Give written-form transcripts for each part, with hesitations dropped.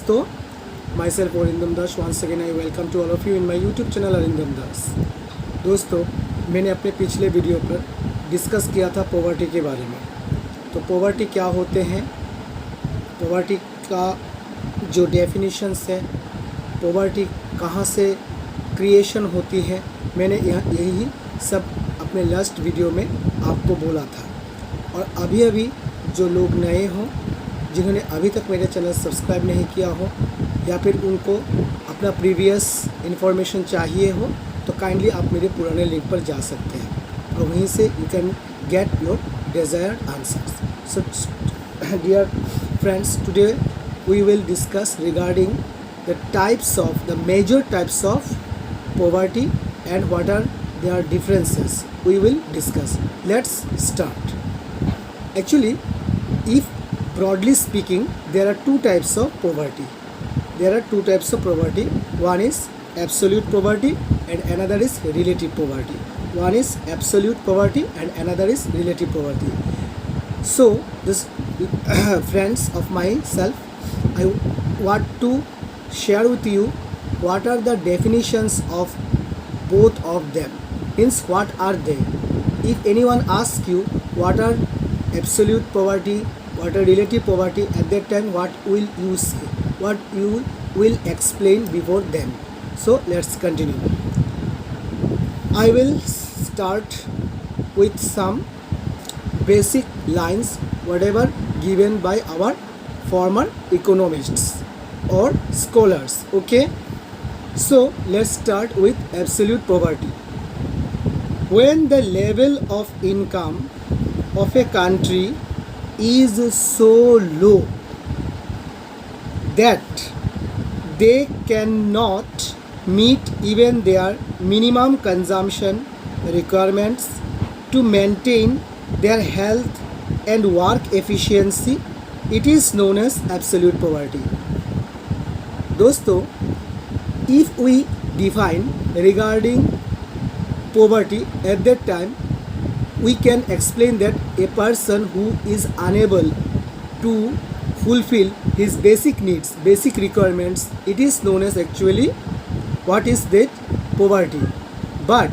दोस्तों, myself Arindam Das. Once again I welcome to all of you in my YouTube channel Arindam Das. दोस्तों, मैंने अपने पिछले वीडियो पर डिस्कस किया था पॉवर्टी के बारे में। तो पॉवर्टी क्या होते हैं, पॉवर्टी का जो डेफिनेशंस है, पॉवर्टी कहाँ से क्रिएशन होती है, मैंने यही सब अपने लास्ट वीडियो में आपको बोला था। और अभी जो लोग नए हों, जिन्होंने अभी तक मेरे चैनल सब्सक्राइब नहीं किया हो, या फिर उनको अपना प्रीवियस इन्फॉर्मेशन चाहिए हो, तो काइंडली आप मेरे पुराने लिंक पर जा सकते हैं और वहीं से you can get your desired answers. So dear friends, today we will discuss regarding the major types of poverty and what are their differences. We will discuss. Let's start. Actually, if broadly speaking, there are two types of poverty. One is absolute poverty and another is relative poverty. One is absolute poverty and another is relative poverty. So this friends of myself, I want to share with you what are the definitions of both of them. Means what are they? If anyone asks you what are absolute poverty, what are relative poverty, at that time what will you say? What you will explain before them? So let's continue. I will start with some basic lines, whatever given by our former economists or scholars. Okay, so let's start with absolute poverty. When the level of income of a country is so low that they cannot meet even their minimum consumption requirements to maintain their health and work efficiency, it is known as absolute poverty. दोस्तों, if we define regarding poverty, at that time we can explain that a person who is unable to fulfill his basic needs, basic requirements, it is known as actually what is that poverty. But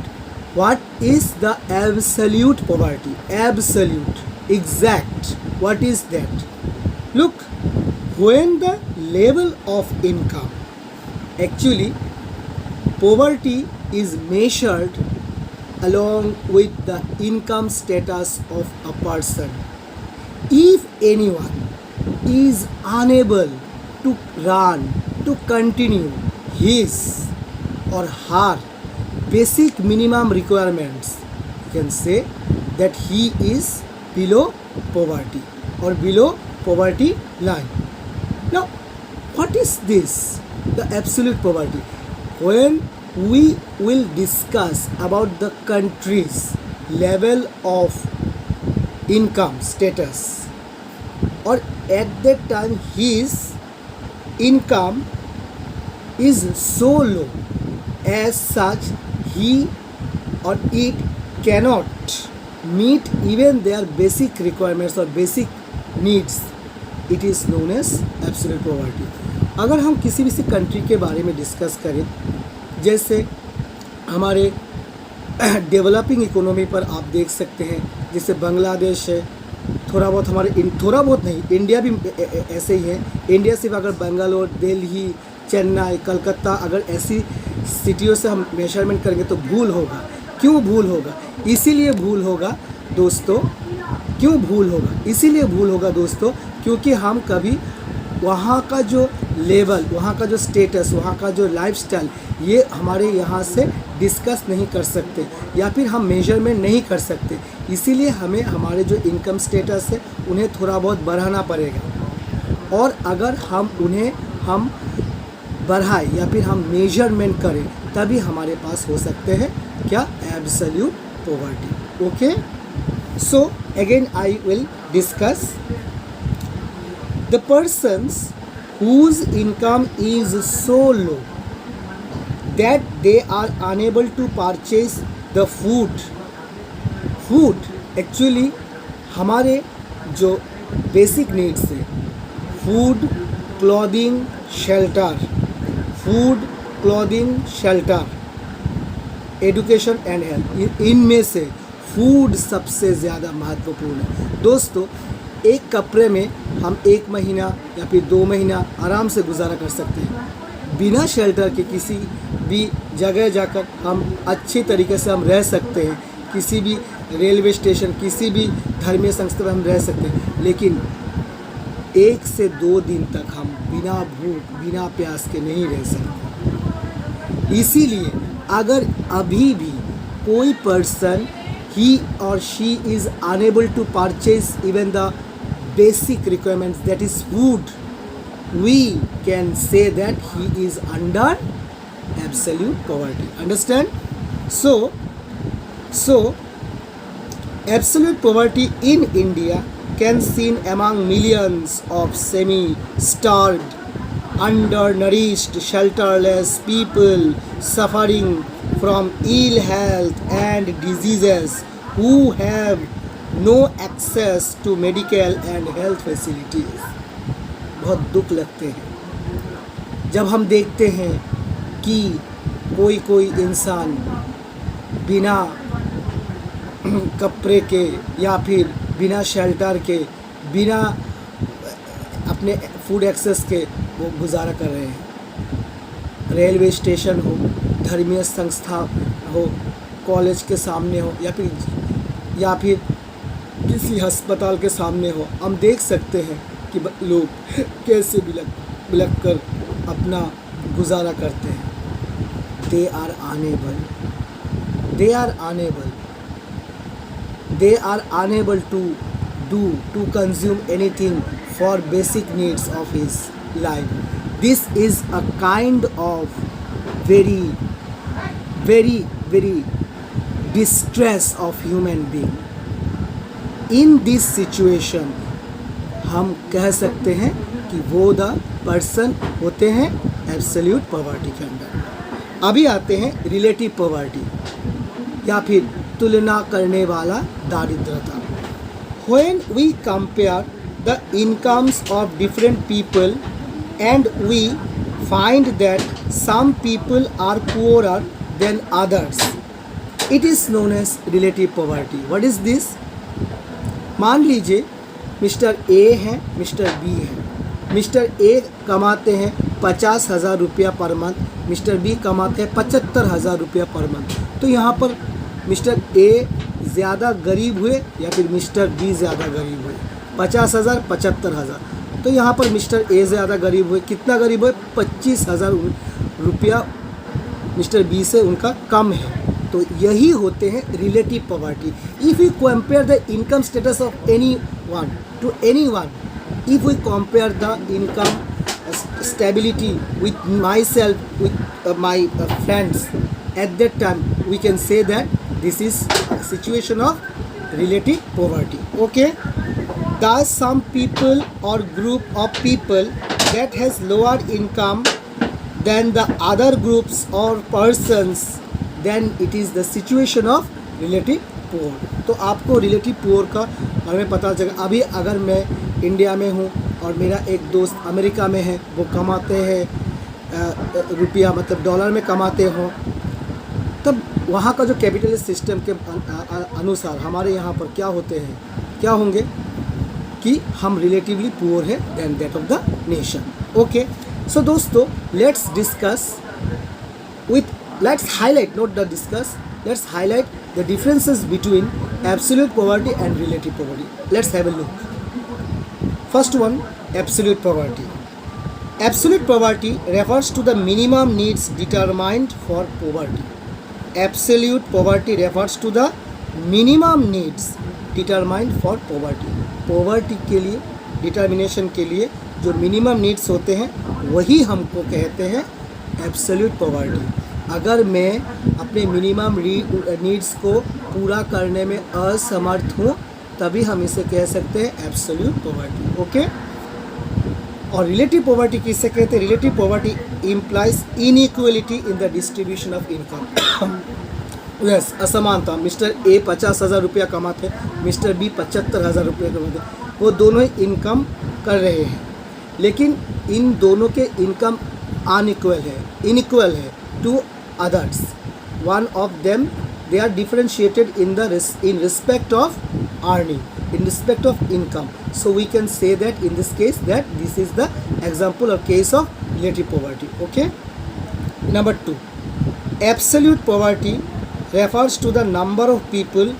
what is the absolute poverty? Absolute, exact, what is that? Look, when the level of income, actually poverty is measured along with the income status of a person. If anyone is unable to run, to continue his or her basic minimum requirements, you can say that he is below poverty or below poverty line. Now, what is this? The absolute poverty. When we will discuss about the country's level of income status, or at that time his income is so low as such he or it cannot meet even their basic requirements or basic needs, it is known as absolute poverty. अगर हम किसी भी country के बारे में discuss करें, जैसे हमारे डेवलपिंग इकोनॉमी पर आप देख सकते हैं, जैसे बांग्लादेश है, थोड़ा बहुत नहीं, इंडिया भी ऐसे ही है। इंडिया सिर्फ अगर बेंगलोर, दिल्ली, चेन्नई, कलकत्ता, अगर ऐसी सिटियों से हम मेजरमेंट करेंगे तो भूल होगा। क्यों भूल होगा? इसीलिए भूल होगा दोस्तों, इसीलिए भूल होगा दोस्तों, क्योंकि हम कभी वहाँ का जो लेवल, वहाँ का जो स्टेटस, वहाँ का जो लाइफस्टाइल, ये हमारे यहाँ से डिस्कस नहीं कर सकते या फिर हम मेजरमेंट नहीं कर सकते। इसीलिए हमें हमारे जो इनकम स्टेटस है उन्हें थोड़ा बहुत बढ़ाना पड़ेगा। और अगर हम उन्हें बढ़ाए या फिर हम मेजरमेंट करें, तभी हमारे पास हो सकते हैं क्या? Absolute poverty. Okay, so again I will discuss the persons whose income is so low that they are unable to purchase the food actually हमारे जो बेसिक नीड्स है, food, clothing, shelter, food, clothing, shelter, education and health. इनमें से food सबसे ज़्यादा महत्वपूर्ण है। दोस्तों, एक कपड़े में हम 1 महीना या फिर 2 महीना आराम से गुजारा कर सकते हैं। बिना शेल्टर के किसी भी जगह जाकर हम अच्छी तरीके से हम रह सकते हैं। किसी भी रेलवे स्टेशन, किसी भी धर्मीय संस्था में हम रह सकते हैं, लेकिन 1 से 2 दिन तक हम बिना भूख, बिना प्यास के नहीं रह सकते। इसीलिए अगर अभी भी कोई person he or she is unable to purchase even the basic requirements, that is food, we can say that he is under absolute poverty. Understand? So absolute poverty in India can seen among millions of semi-starved, undernourished, shelterless people suffering from ill health and diseases, who have no access to medical and health facilities. बहुत दुख लगते हैं जब हम देखते हैं कि कोई इंसान बिना कपड़े के या फिर बिना शेल्टर के, बिना अपने फूड एक्सेस के वो गुजारा कर रहे हैं। रेलवे स्टेशन हो, धर्मीय संस्था हो, कॉलेज के सामने हो, या फिर किसी अस्पताल के सामने हो, हम देख सकते हैं कि लोग कैसे बिलख कर अपना गुजारा करते हैं। They are unable to consume anything for basic needs of his life. This is a kind of very distress of human being. In this situation, हम कह सकते हैं कि वो द पर्सन होते हैं एब्सोल्यूट पॉवर्टी के अंदर। अभी आते हैं रिलेटिव पॉवर्टी या फिर तुलना करने वाला दारिद्रता। When we compare the incomes of different people and we find that some people are poorer than others, it is known as relative poverty. What is this? मान लीजिए मिस्टर ए है, mister B है। Mister A कमाते हैं 50,000 रुपया per month, mister B कमाते हैं 75,000 रुपया पर मंथ। तो यहाँ पर मिस्टर ए ज़्यादा गरीब हुए या फिर मिस्टर बी ज़्यादा गरीब हुए? 50,000, 75,000। तो यहाँ पर मिस्टर ए ज़्यादा गरीब हुए। कितना गरीब हुए? 25,000 रुपया मिस्टर बी से उनका कम है। तो यही होते हैं relative poverty. If you compare the income status of any one to any one, if we compare the income stability with myself, with my friends, at that time we can say that this is a situation of relative poverty. Okay? Thus some people or group of people that has lower income than the other groups or persons, then it is the situation of relative poor. तो आपको relative poor का बारे में पता चलेगा। अभी अगर मैं इंडिया में हूँ और मेरा एक दोस्त अमेरिका में है, वो कमाते हैं रुपया मतलब डॉलर में कमाते हो, तब वहाँ का जो कैपिटलिस्ट सिस्टम के अनुसार हमारे यहाँ पर क्या होते हैं, क्या होंगे कि हम रिलेटिवली पुअर है then that of the nation. Okay, so दोस्तों, let's highlight, not the discuss, let's highlight the differences between absolute poverty and relative poverty. Let's have a look. First one, absolute poverty. Absolute poverty refers to the minimum needs determined for poverty. Absolute poverty refers to the minimum needs determined for poverty. Poverty के लिए, determination के लिए जो minimum needs होते हैं वही हमको कहते हैं एब्सोल्यूट पॉवर्टी। अगर मैं अपने मिनिमम नीड्स को पूरा करने में असमर्थ हूँ तभी हम इसे कह सकते हैं एब्सोल्यूट पॉवर्टी। ओके, और रिलेटिव पॉवर्टी किससे कहते हैं? Relative poverty implies inequality in the distribution of income. Yes, असमानता। मिस्टर ए 50,000 रुपया कमाते, मिस्टर बी 75,000 रुपया कमाते, वो दोनों ही इनकम कर रहे हैं, लेकिन इन दोनों के इनकम इनइक्वल है to others. One of them they are differentiated in respect of earning, in respect of income. So we can say that in this case that this is the example or case of relative poverty. Okay. Number 2, absolute poverty refers to the number of people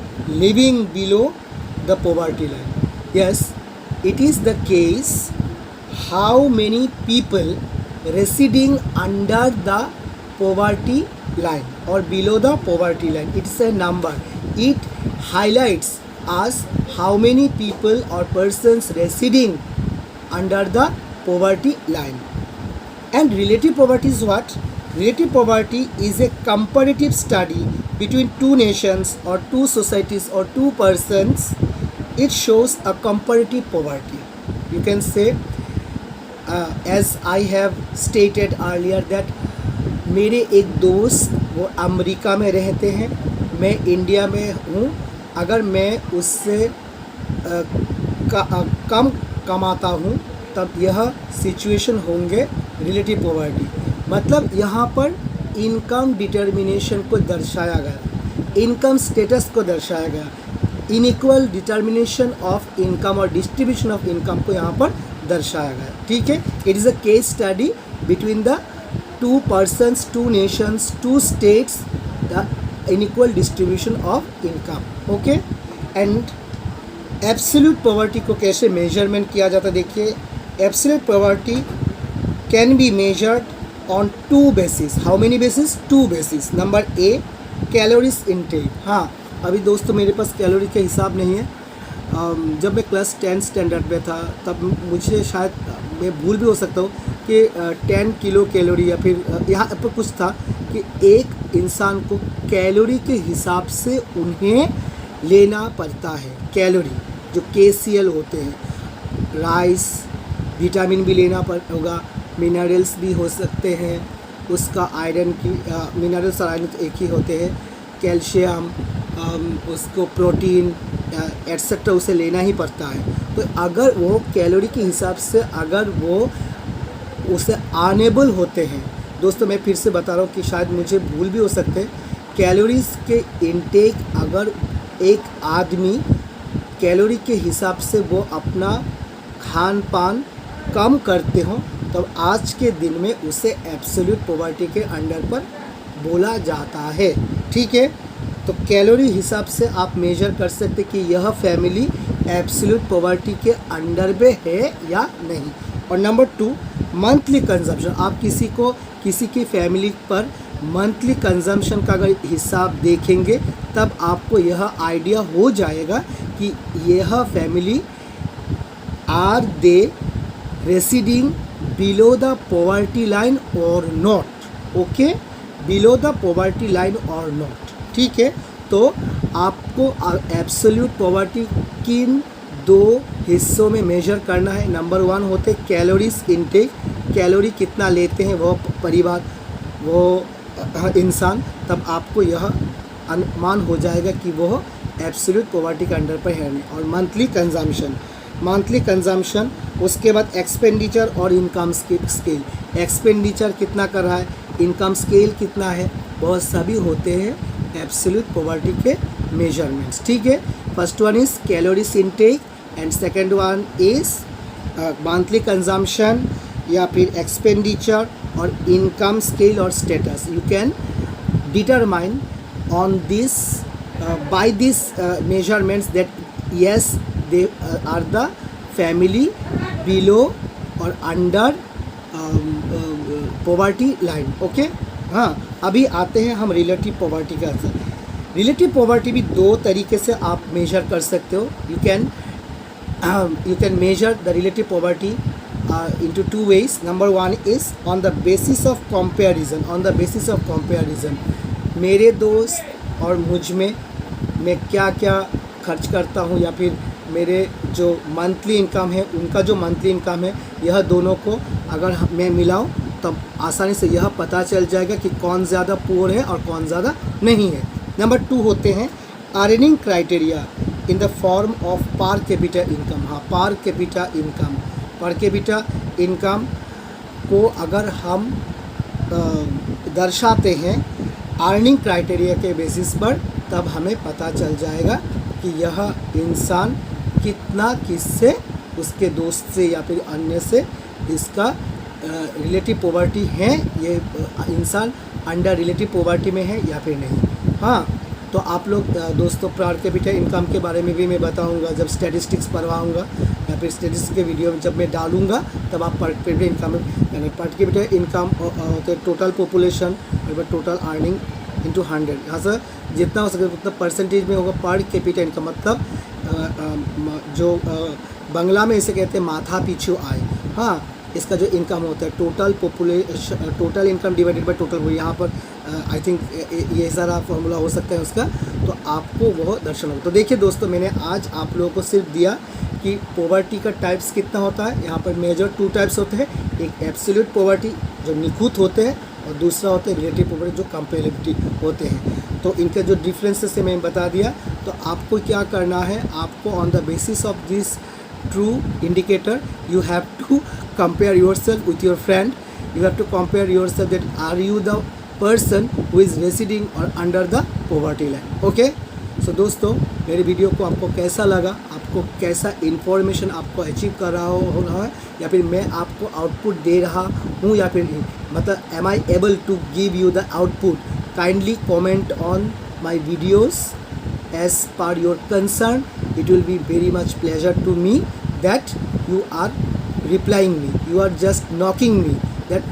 living below the poverty line. Yes, it is the case how many people residing under the poverty line or below the poverty line. It's a number. It highlights us how many people or persons residing under the poverty line. And relative poverty is what? Relative poverty is a comparative study between two nations or two societies or two persons. It shows a comparative poverty. You can say as I have stated earlier that मेरे एक दोस्त वो America में रहते हैं, मैं India में हूँ. अगर मैं उससे कम कमाता हूँ तब यह सिचुएशन होंगे रिलेटिव पॉवर्टी. मतलब यहाँ पर इनकम डिटर्मिनेशन को दर्शाया गया, इनकम स्टेटस को दर्शाया गया, इनइक्वल डिटर्मिनेशन ऑफ इनकम और डिस्ट्रीब्यूशन ऑफ इनकम को यहाँ पर दर्शाया गया. ठीक है. It is a case study between the two persons, two nations, two states, the unequal distribution of income. Okay. And absolute poverty को कैसे measurement किया जाता है देखिए. Absolute poverty can be measured on two bases. How many bases? Two bases. Number A, calories intake. हाँ, अभी दोस्तों मेरे पास कैलोरी के हिसाब नहीं है. जब मैं क्लास 10 स्टैंडर्ड में था तब मुझे शायद, मैं भूल भी हो सकता हूँ कि 10 किलो कैलोरी या फिर यहाँ पर कुछ था कि एक इंसान को कैलोरी के हिसाब से उन्हें लेना पड़ता है. कैलोरी जो KCL होते हैं, राइस, विटामिन भी लेना होगा, मिनरल्स भी हो सकते हैं, उसका आयरन की मिनरल्स और आयरन तो एक ही होते हैं, कैल्शियम, उसको प्रोटीन एट्सेट्रा उसे लेना ही पड़ता है. तो अगर वो कैलोरी के हिसाब से अगर वो उसे अनेबल होते हैं, दोस्तों मैं फिर से बता रहा हूँ कि शायद मुझे भूल भी हो सकते हैं, कैलोरीज के इनटेक अगर एक आदमी कैलोरी के हिसाब से वो अपना खान पान कम करते हो तब आज के दिन में उसे एब्सोल्यूट पॉवर्टी के अंडर पर बोला जाता है. ठीक है. तो कैलोरी हिसाब से आप मेजर कर सकते कि यह फैमिली एब्सोल्यूट पॉवर्टी के अंडर में है या नहीं. और नंबर 2, मंथली कंजम्पशन. आप किसी की फैमिली पर मंथली कंजम्पशन का अगर हिसाब देखेंगे तब आपको यह आइडिया हो जाएगा कि यह family are they residing below the poverty line or not. Okay, below the poverty line or not. ठीक है. तो आपको एब्सोल्यूट पॉवर्टी किन दो हिस्सों में मेजर करना है. नंबर 1 होते कैलोरीज इनटेक, कैलोरी कितना लेते हैं वो परिवार, वो इंसान, तब आपको यह अनुमान हो जाएगा कि वो एब्सोल्यूट पॉवर्टी के अंडर पर है नहीं. और मंथली कंजम्पशन, उसके बाद एक्सपेंडिचर और इनकम स्केल. एक्सपेंडिचर कितना कर रहा है, इनकम स्केल कितना है, बहुत सभी होते हैं एब्सोल्यूट पॉवर्टी के मेजरमेंट्स. ठीक है. First one is calories intake and second one is monthly consumption या फिर एक्सपेंडिचर और इनकम स्केल और status. You can determine on this by this measurements that yes they are the family below और under poverty line. Okay. हाँ, अभी आते हैं हम रिलेटिव पॉवर्टी का आंसर. रिलेटिव पॉवर्टी भी दो तरीके से आप मेजर कर सकते हो. You can measure the relative poverty into two ways. Number 1 is on the basis of comparison. On the basis of comparison, मेरे दोस्त और मुझ में मैं क्या क्या खर्च करता हूँ या फिर मेरे जो मंथली इनकम है उनका जो मंथली इनकम है, यह दोनों को अगर मैं मिलाऊँ तब आसानी से यह पता चल जाएगा कि कौन ज़्यादा पुअर है और कौन ज़्यादा नहीं है. नंबर 2 होते हैं earning criteria in the form of per capita income. हाँ, per capita income per capita income को अगर हम दर्शाते हैं अर्निंग क्राइटेरिया के बेसिस पर, तब हमें पता चल जाएगा कि यह इंसान कितना किससे, उसके दोस्त से या फिर अन्य से इसका रिलेटिव पॉवर्टी है, ये इंसान अंडर रिलेटिव पॉवर्टी में है या फिर नहीं। हाँ, तो आप लोग दोस्तों पर कैपिटा इनकम के बारे में भी मैं बताऊंगा जब स्टैटिस्टिक्स पढ़वाऊंगा या फिर स्टैटिस्टिक्स के वीडियो जब मैं डालूंगा, तब आप पर कैपिटा इनकम यानी पर कैपिटा इनकम होते टोटल पॉपुलेशन और टोटल अर्निंग इंटू 100, यहाँ से जितना हो सके उतना परसेंटेज में होगा पर कैपिटा इनकम। मतलब जो बंगला में इसे कहते हैं माथा पीछू आय। हाँ, इसका जो इनकम होता है total population, total income divided by total, वो यहाँ पर आई थिंक ये सारा फॉर्मूला हो सकता है उसका, तो आपको वो दर्शन होगा। तो देखिए दोस्तों, मैंने आज आप लोगों को सिर्फ दिया कि पॉवर्टी का टाइप्स कितना होता है। यहाँ पर मेजर 2 टाइप्स होते हैं, एक एब्सोल्यूट पॉवर्टी जो निखुत होते हैं और दूसरा होता है रिलेटिव पॉवर्टी जो कंपेरेबिलिटी होते हैं। तो इनके जो डिफरेंसेस है मैंने बता दिया। तो आपको क्या करना है, आपको on the basis of this true indicator you have to compare yourself with your friend. You have to compare yourself that are you the person who is residing or under the poverty line. Okay, so दोस्तों मेरे video को आपको कैसा लगा, आपको कैसा information आपको achieve कर रहा हो है या फिर मैं आपको आउटपुट दे रहा हूँ या फिर नहीं, मतलब am I able to give you the output? Kindly comment on my videos as per your concern. It will be very much pleasure to me that you are replying me, you are just knocking me that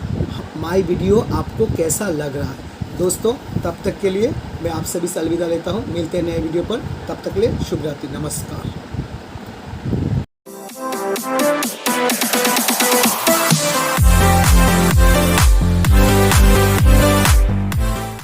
my video आपको कैसा लग रहा है। दोस्तों तब तक के लिए मैं आप सभी से अलविदा लेता हूँ, मिलते हैं नए वीडियो पर, तब तक के लिए शुभ रात्रि, नमस्कार।